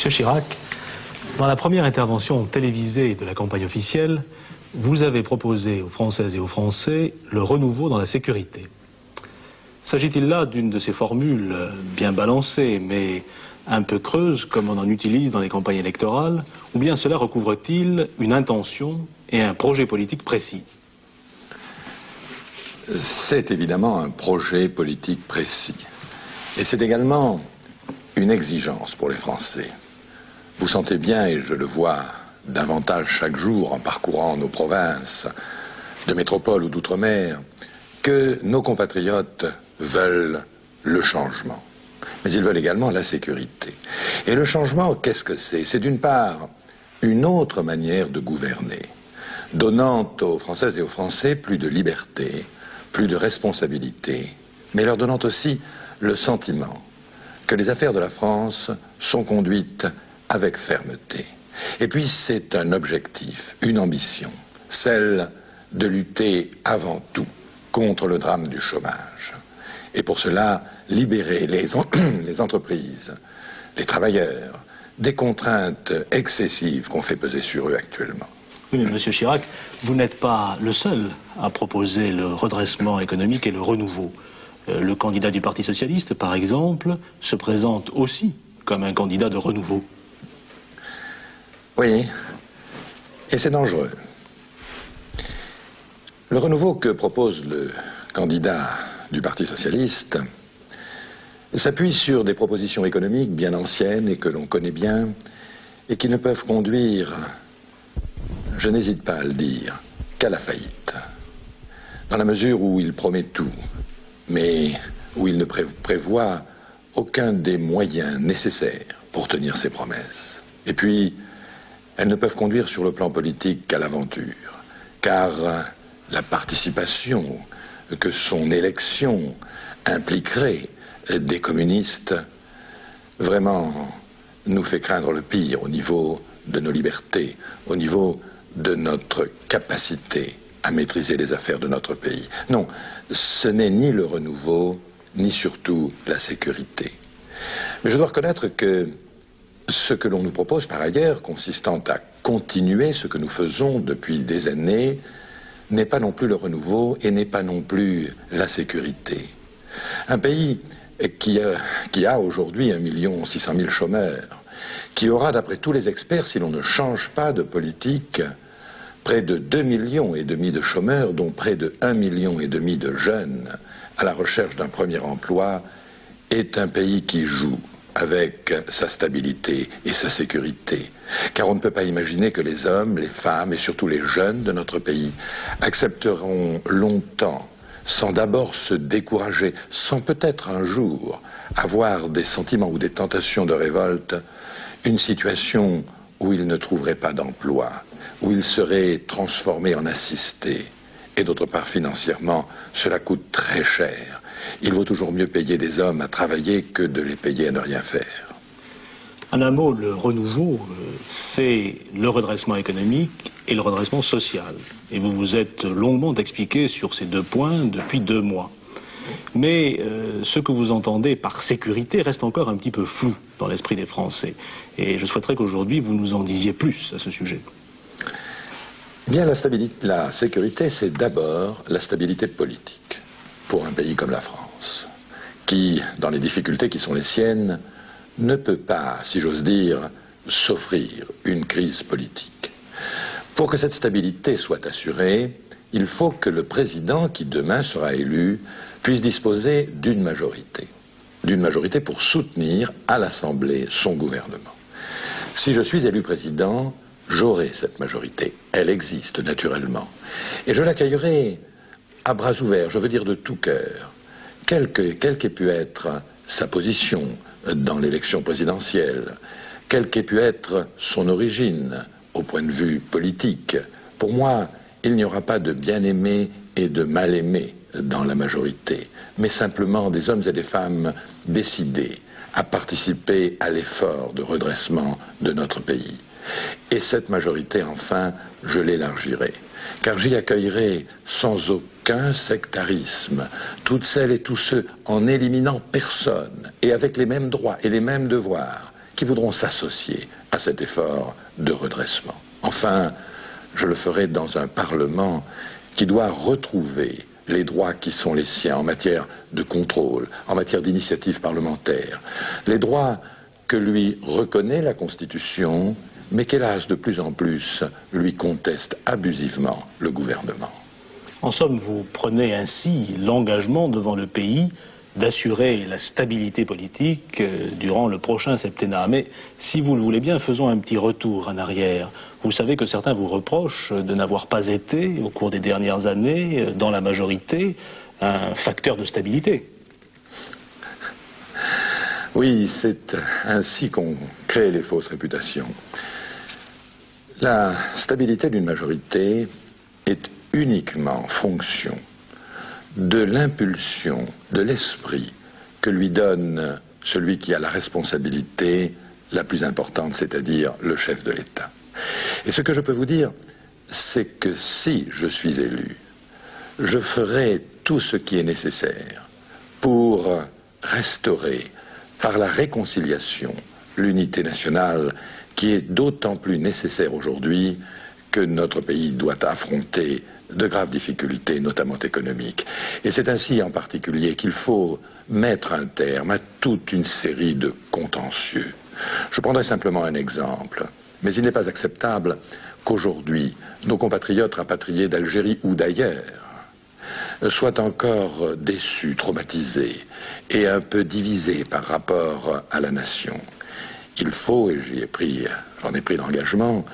Monsieur Chirac, dans la première intervention télévisée de la campagne officielle, vous avez proposé aux Françaises et aux Français le renouveau dans la sécurité. S'agit-il là d'une de ces formules bien balancées, mais un peu creuses, comme on en utilise dans les campagnes électorales, ou bien cela recouvre-t-il une intention et un projet politique précis? C'est évidemment un projet politique précis. Et c'est également une exigence pour les Français. Vous sentez bien, et je le vois davantage chaque jour en parcourant nos provinces, de métropole ou d'outre-mer, que nos compatriotes veulent le changement. Mais ils veulent également la sécurité. Et le changement, qu'est-ce que c'est? C'est d'une part une autre manière de gouverner, donnant aux Françaises et aux Français plus de liberté, plus de responsabilité, mais leur donnant aussi le sentiment que les affaires de la France sont conduites avec fermeté. Et puis c'est un objectif, une ambition, celle de lutter avant tout contre le drame du chômage. Et pour cela, libérer les entreprises, les travailleurs, des contraintes excessives qu'on fait peser sur eux actuellement. Oui, mais Monsieur Chirac, vous n'êtes pas le seul à proposer le redressement économique et le renouveau. Le candidat du Parti socialiste, par exemple, se présente aussi comme un candidat de renouveau. Oui, et c'est dangereux. Le renouveau que propose le candidat du Parti socialiste s'appuie sur des propositions économiques bien anciennes et que l'on connaît bien et qui ne peuvent conduire, je n'hésite pas à le dire, qu'à la faillite. Dans la mesure où il promet tout, mais où il ne prévoit aucun des moyens nécessaires pour tenir ses promesses. Et puis, elles ne peuvent conduire sur le plan politique qu'à l'aventure, car la participation que son élection impliquerait des communistes vraiment nous fait craindre le pire au niveau de nos libertés, au niveau de notre capacité à maîtriser les affaires de notre pays. Non, ce n'est ni le renouveau, ni surtout la sécurité. Mais je dois reconnaître que ce que l'on nous propose par ailleurs, consistant à continuer ce que nous faisons depuis des années, n'est pas non plus le renouveau et n'est pas non plus la sécurité. Un pays qui a aujourd'hui 1 600 000 chômeurs, qui aura, d'après tous les experts, si l'on ne change pas de politique, près de 2,5 millions de chômeurs, dont près de 1,5 million de jeunes à la recherche d'un premier emploi, est un pays qui joue avec sa stabilité et sa sécurité. Car on ne peut pas imaginer que les hommes, les femmes et surtout les jeunes de notre pays accepteront longtemps, sans d'abord se décourager, sans peut-être un jour avoir des sentiments ou des tentations de révolte, une situation où ils ne trouveraient pas d'emploi, où ils seraient transformés en assistés. Et d'autre part, financièrement, cela coûte très cher. Il vaut toujours mieux payer des hommes à travailler que de les payer à ne rien faire. En un mot, le renouveau, c'est le redressement économique et le redressement social. Et vous vous êtes longuement expliqué sur ces deux points depuis 2 mois. Mais ce que vous entendez par sécurité reste encore un petit peu flou dans l'esprit des Français. Et je souhaiterais qu'aujourd'hui vous nous en disiez plus à ce sujet. Bien, la sécurité, c'est d'abord la stabilité politique pour un pays comme la France, qui, dans les difficultés qui sont les siennes, ne peut pas, si j'ose dire, s'offrir une crise politique. Pour que cette stabilité soit assurée, il faut que le président qui demain sera élu puisse disposer d'une majorité pour soutenir à l'Assemblée son gouvernement. Si je suis élu président, j'aurai cette majorité. Elle existe naturellement. Et je l'accueillerai à bras ouverts, je veux dire de tout cœur. Quelle qu'ait pu être sa position dans l'élection présidentielle, quelle qu'ait pu être son origine au point de vue politique, pour moi, il n'y aura pas de bien-aimés et de mal-aimés dans la majorité, mais simplement des hommes et des femmes décidés à participer à l'effort de redressement de notre pays. Et cette majorité, enfin, je l'élargirai, car j'y accueillerai sans aucun sectarisme toutes celles et tous ceux en éliminant personne et avec les mêmes droits et les mêmes devoirs qui voudront s'associer à cet effort de redressement. Enfin, je le ferai dans un Parlement qui doit retrouver les droits qui sont les siens en matière de contrôle, en matière d'initiative parlementaire, les droits que lui reconnaît la Constitution, mais qu'hélas de plus en plus lui conteste abusivement le gouvernement. En somme, vous prenez ainsi l'engagement devant le pays d'assurer la stabilité politique durant le prochain septennat. Mais si vous le voulez bien, faisons un petit retour en arrière. Vous savez que certains vous reprochent de n'avoir pas été, au cours des dernières années, dans la majorité, un facteur de stabilité. Oui, c'est ainsi qu'on crée les fausses réputations. La stabilité d'une majorité est uniquement fonction de l'impulsion, de l'esprit que lui donne celui qui a la responsabilité la plus importante, c'est-à-dire le chef de l'État. Et ce que je peux vous dire, c'est que si je suis élu, je ferai tout ce qui est nécessaire pour restaurer, par la réconciliation, l'unité nationale qui est d'autant plus nécessaire aujourd'hui que notre pays doit affronter de graves difficultés, notamment économiques. Et c'est ainsi en particulier qu'il faut mettre un terme à toute une série de contentieux. Je prendrai simplement un exemple, mais il n'est pas acceptable qu'aujourd'hui, nos compatriotes rapatriés d'Algérie ou d'ailleurs soient encore déçus, traumatisés et un peu divisés par rapport à la nation. Il faut, et j'en ai pris l'engagement,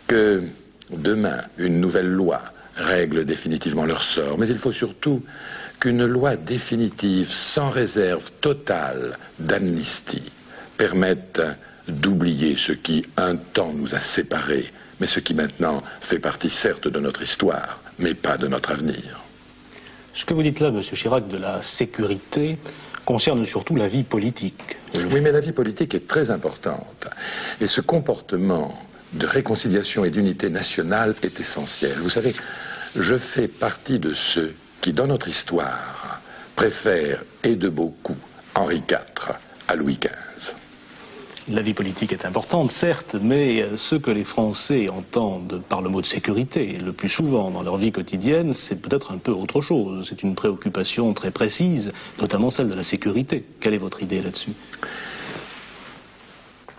que demain, une nouvelle loi règle définitivement leur sort. Mais il faut surtout qu'une loi définitive, sans réserve totale d'amnistie, permette d'oublier ce qui un temps nous a séparés, mais ce qui maintenant fait partie certes de notre histoire, mais pas de notre avenir. Ce que vous dites là, M. Chirac, de la sécurité, concerne surtout la vie politique. Oui, mais la vie politique est très importante. Et ce comportement de réconciliation et d'unité nationale est essentiel. Vous savez, je fais partie de ceux qui, dans notre histoire, préfèrent, et de beaucoup, Henri IV à Louis XV. La vie politique est importante, certes, mais ce que les Français entendent par le mot de sécurité, le plus souvent dans leur vie quotidienne, c'est peut-être un peu autre chose. C'est une préoccupation très précise, notamment celle de la sécurité. Quelle est votre idée là-dessus ?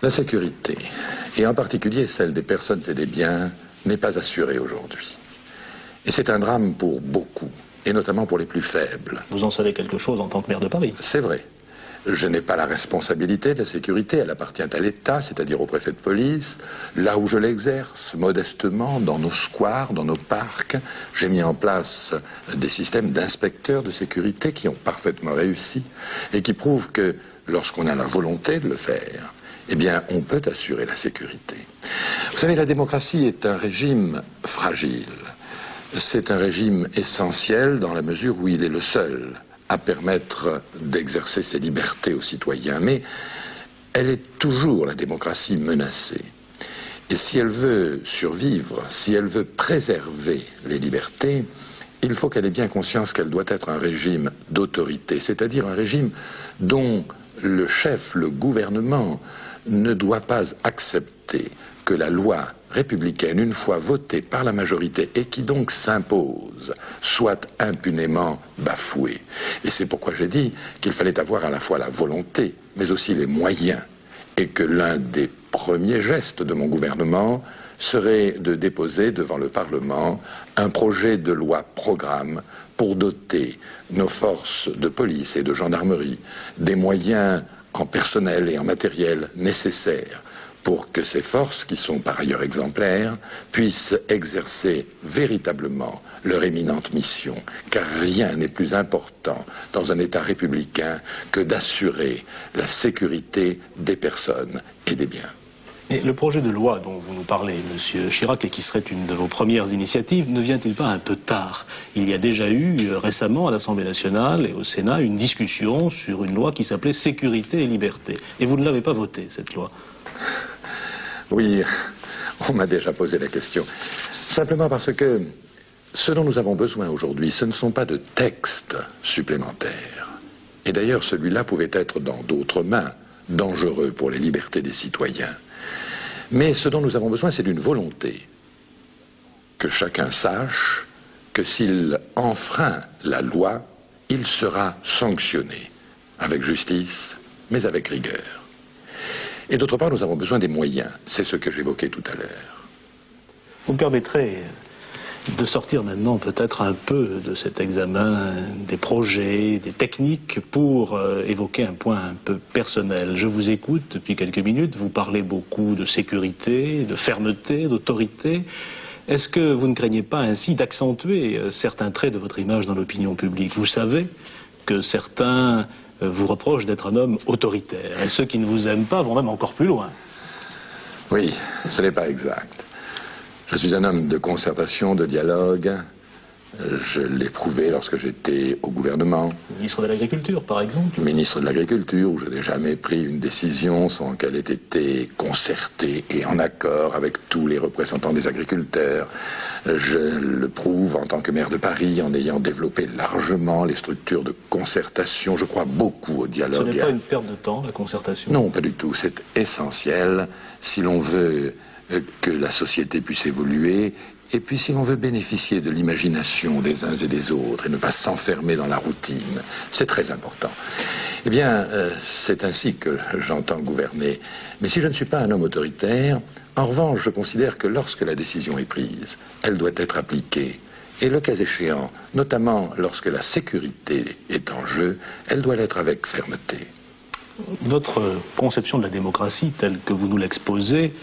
La sécurité, et en particulier celle des personnes et des biens, n'est pas assurée aujourd'hui. Et c'est un drame pour beaucoup, et notamment pour les plus faibles. Vous en savez quelque chose en tant que maire de Paris ? C'est vrai. Je n'ai pas la responsabilité de la sécurité, elle appartient à l'État, c'est-à-dire au préfet de police. Là où je l'exerce, modestement, dans nos squares, dans nos parcs, j'ai mis en place des systèmes d'inspecteurs de sécurité qui ont parfaitement réussi et qui prouvent que lorsqu'on a la volonté de le faire, eh bien, on peut assurer la sécurité. Vous savez, la démocratie est un régime fragile. C'est un régime essentiel dans la mesure où il est le seul à permettre d'exercer ses libertés aux citoyens. Mais elle est toujours, la démocratie, menacée. Et si elle veut survivre, si elle veut préserver les libertés, il faut qu'elle ait bien conscience qu'elle doit être un régime d'autorité, c'est-à-dire un régime dont le chef, le gouvernement, ne doit pas accepter que la loi républicaine, une fois votée par la majorité et qui donc s'impose, soit impunément bafouée. Et c'est pourquoi j'ai dit qu'il fallait avoir à la fois la volonté, mais aussi les moyens, et que l'un des premiers gestes de mon gouvernement serait de déposer devant le Parlement un projet de loi programme pour doter nos forces de police et de gendarmerie des moyens en personnel et en matériel nécessaires pour que ces forces, qui sont par ailleurs exemplaires, puissent exercer véritablement leur éminente mission. Car rien n'est plus important dans un État républicain que d'assurer la sécurité des personnes et des biens. Et le projet de loi dont vous nous parlez, Monsieur Chirac, et qui serait une de vos premières initiatives, ne vient-il pas un peu tard? Il y a déjà eu récemment à l'Assemblée nationale et au Sénat une discussion sur une loi qui s'appelait Sécurité et Liberté. Et vous ne l'avez pas votée, cette loi. Oui, on m'a déjà posé la question. Simplement parce que ce dont nous avons besoin aujourd'hui, ce ne sont pas de textes supplémentaires. Et d'ailleurs, celui-là pouvait être dans d'autres mains, dangereux pour les libertés des citoyens. Mais ce dont nous avons besoin, c'est d'une volonté. Que chacun sache que s'il enfreint la loi, il sera sanctionné, avec justice, mais avec rigueur. Et d'autre part, nous avons besoin des moyens. C'est ce que j'évoquais tout à l'heure. Vous me permettrez de sortir maintenant peut-être un peu de cet examen des projets, des techniques, pour évoquer un point un peu personnel. Je vous écoute depuis quelques minutes, vous parlez beaucoup de sécurité, de fermeté, d'autorité. Est-ce que vous ne craignez pas ainsi d'accentuer certains traits de votre image dans l'opinion publique? Vous savez que certains vous reprochent d'être un homme autoritaire, et ceux qui ne vous aiment pas vont même encore plus loin. Oui, ce n'est pas exact. Je suis un homme de concertation, de dialogue. Je l'ai prouvé lorsque j'étais au gouvernement. Ministre de l'Agriculture, par exemple. Ministre de l'Agriculture, où je n'ai jamais pris une décision sans qu'elle ait été concertée et en accord avec tous les représentants des agriculteurs. Je le prouve en tant que maire de Paris, en ayant développé largement les structures de concertation. Je crois beaucoup au dialogue. Ce n'est pas une perte de temps, la concertation? Non, pas du tout. C'est essentiel si l'on veut que la société puisse évoluer, et puis si l'on veut bénéficier de l'imagination des uns et des autres et ne pas s'enfermer dans la routine, c'est très important. Eh bien, c'est ainsi que j'entends gouverner. Mais si je ne suis pas un homme autoritaire, en revanche, je considère que lorsque la décision est prise, elle doit être appliquée. Et le cas échéant, notamment lorsque la sécurité est en jeu, elle doit l'être avec fermeté. Votre conception de la démocratie, telle que vous nous l'exposez,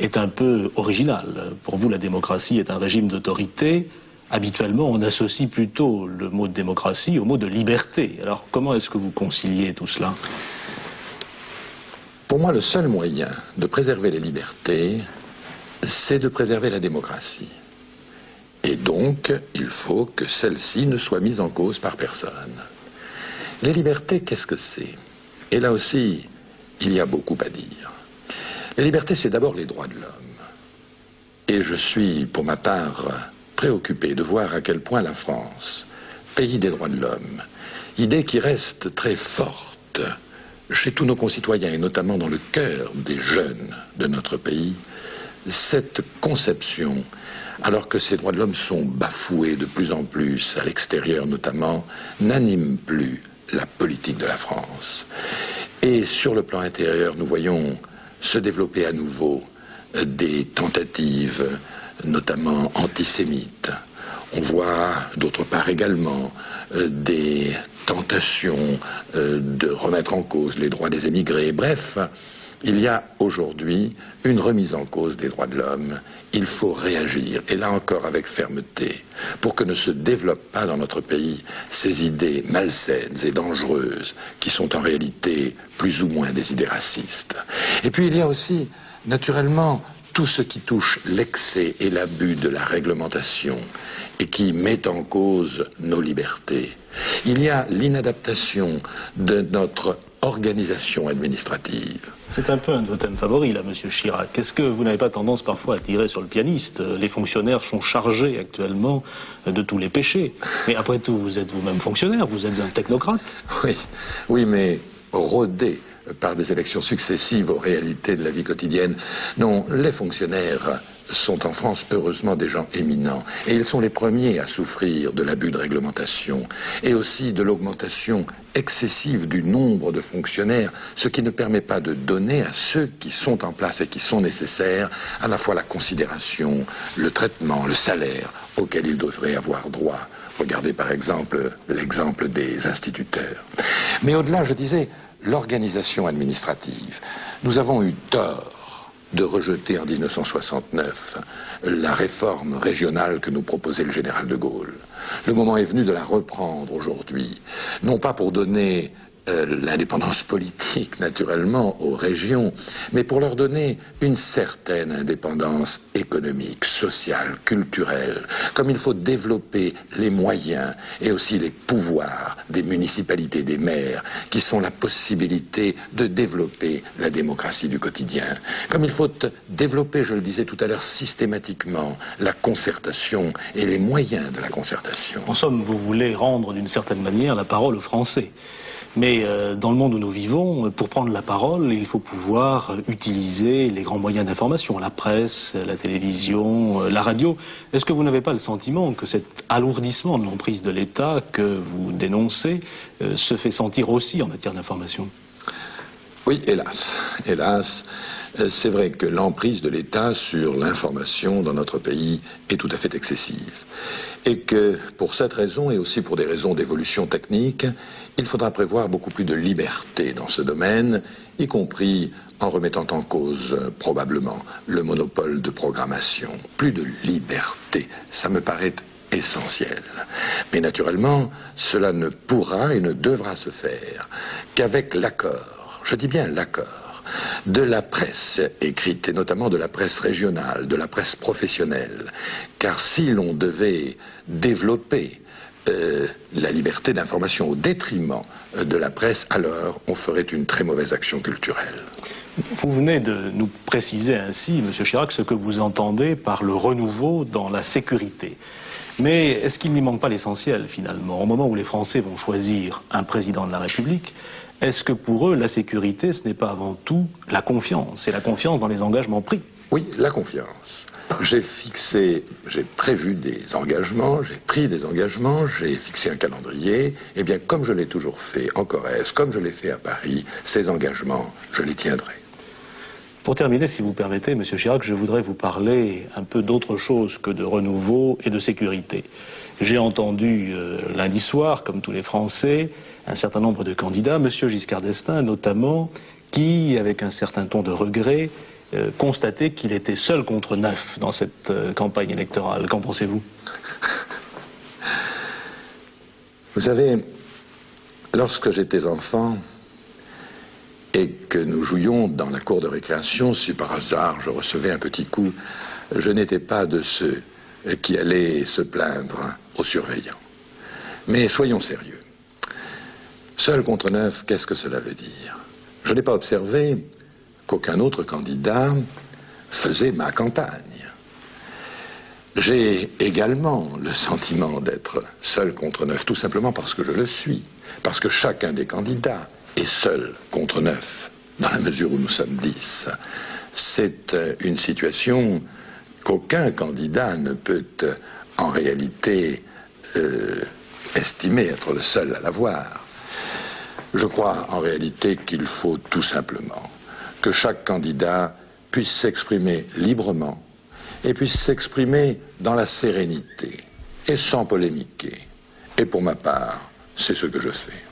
est un peu original. Pour vous, la démocratie est un régime d'autorité. Habituellement, on associe plutôt le mot de démocratie au mot de liberté. Alors, comment est-ce que vous conciliez tout cela? Pour moi, le seul moyen de préserver les libertés, c'est de préserver la démocratie. Et donc, il faut que celle-ci ne soit mise en cause par personne. Les libertés, qu'est-ce que c'est? Et là aussi, il y a beaucoup à dire. La liberté, c'est d'abord les droits de l'homme. Et je suis, pour ma part, préoccupé de voir à quel point la France, pays des droits de l'homme, idée qui reste très forte chez tous nos concitoyens, et notamment dans le cœur des jeunes de notre pays, cette conception, alors que ces droits de l'homme sont bafoués de plus en plus, à l'extérieur notamment, n'anime plus la politique de la France. Et sur le plan intérieur, nous voyons se développer à nouveau des tentatives, notamment antisémites. On voit d'autre part également des tentations de remettre en cause les droits des émigrés. Bref, il y a aujourd'hui une remise en cause des droits de l'homme. Il faut réagir, et là encore avec fermeté, pour que ne se développent pas dans notre pays ces idées malsaines et dangereuses qui sont en réalité plus ou moins des idées racistes. Et puis il y a aussi, naturellement, tout ce qui touche l'excès et l'abus de la réglementation et qui met en cause nos libertés. Il y a l'inadaptation de notre organisation administrative. C'est un peu un de vos thèmes favoris, là, Monsieur Chirac. Est-ce que vous n'avez pas tendance parfois à tirer sur le pianiste? Les fonctionnaires sont chargés actuellement de tous les péchés. Mais après tout, vous êtes vous-même fonctionnaire, vous êtes un technocrate. Oui, mais rodé par des élections successives aux réalités de la vie quotidienne. Non, les fonctionnaires sont en France heureusement des gens éminents, et ils sont les premiers à souffrir de l'abus de réglementation et aussi de l'augmentation excessive du nombre de fonctionnaires, ce qui ne permet pas de donner à ceux qui sont en place et qui sont nécessaires à la fois la considération, le traitement, le salaire auquel ils devraient avoir droit. Regardez par exemple l'exemple des instituteurs. Mais au-delà, je disais, l'organisation administrative. Nous avons eu tort de rejeter en 1969 la réforme régionale que nous proposait le général de Gaulle. Le moment est venu de la reprendre aujourd'hui, non pas pour donner l'indépendance politique, naturellement, aux régions, mais pour leur donner une certaine indépendance économique, sociale, culturelle, comme il faut développer les moyens et aussi les pouvoirs des municipalités, des maires, qui sont la possibilité de développer la démocratie du quotidien. Comme il faut développer, je le disais tout à l'heure, systématiquement la concertation et les moyens de la concertation. En somme, vous voulez rendre d'une certaine manière la parole aux Français. Mais dans le monde où nous vivons, pour prendre la parole, il faut pouvoir utiliser les grands moyens d'information, la presse, la télévision, la radio. Est-ce que vous n'avez pas le sentiment que cet alourdissement de l'emprise de l'État que vous dénoncez se fait sentir aussi en matière d'information? Oui, hélas. Hélas, c'est vrai que l'emprise de l'État sur l'information dans notre pays est tout à fait excessive. Et que pour cette raison, et aussi pour des raisons d'évolution technique, il faudra prévoir beaucoup plus de liberté dans ce domaine, y compris en remettant en cause probablement le monopole de programmation. Plus de liberté, ça me paraît essentiel. Mais naturellement, cela ne pourra et ne devra se faire qu'avec l'accord, je dis bien l'accord, de la presse écrite, et notamment de la presse régionale, de la presse professionnelle. Car si l'on devait développer la liberté d'information au détriment de la presse, alors on ferait une très mauvaise action culturelle. Vous venez de nous préciser ainsi, M. Chirac, ce que vous entendez par le renouveau dans la sécurité. Mais est-ce qu'il n'y manque pas l'essentiel, finalement? Au moment où les Français vont choisir un président de la République, est-ce que pour eux, la sécurité, ce n'est pas avant tout la confiance, et la confiance dans les engagements pris? Oui, la confiance. J'ai prévu des engagements, j'ai pris des engagements, j'ai fixé un calendrier. Eh bien, comme je l'ai toujours fait en Corrèze, comme je l'ai fait à Paris, ces engagements, je les tiendrai. Pour terminer, si vous permettez, M. Chirac, je voudrais vous parler un peu d'autre chose que de renouveau et de sécurité. J'ai entendu lundi soir, comme tous les Français, un certain nombre de candidats, M. Giscard d'Estaing notamment, qui, avec un certain ton de regret, constatait qu'il était seul contre 9 dans cette campagne électorale. Qu'en pensez-vous? Vous savez, lorsque j'étais enfant et que nous jouions dans la cour de récréation, si par hasard je recevais un petit coup, je n'étais pas de ceux qui allaient se plaindre aux surveillants. Mais soyons sérieux. Seul contre 9, qu'est-ce que cela veut dire? Je n'ai pas observé qu'aucun autre candidat faisait ma campagne. J'ai également le sentiment d'être seul contre 9, tout simplement parce que je le suis. Parce que chacun des candidats est seul contre 9, dans la mesure où nous sommes 10. C'est une situation qu'aucun candidat ne peut en réalité estimer être le seul à l'avoir. Je crois en réalité qu'il faut tout simplement que chaque candidat puisse s'exprimer librement et puisse s'exprimer dans la sérénité et sans polémiquer. Et pour ma part, c'est ce que je fais.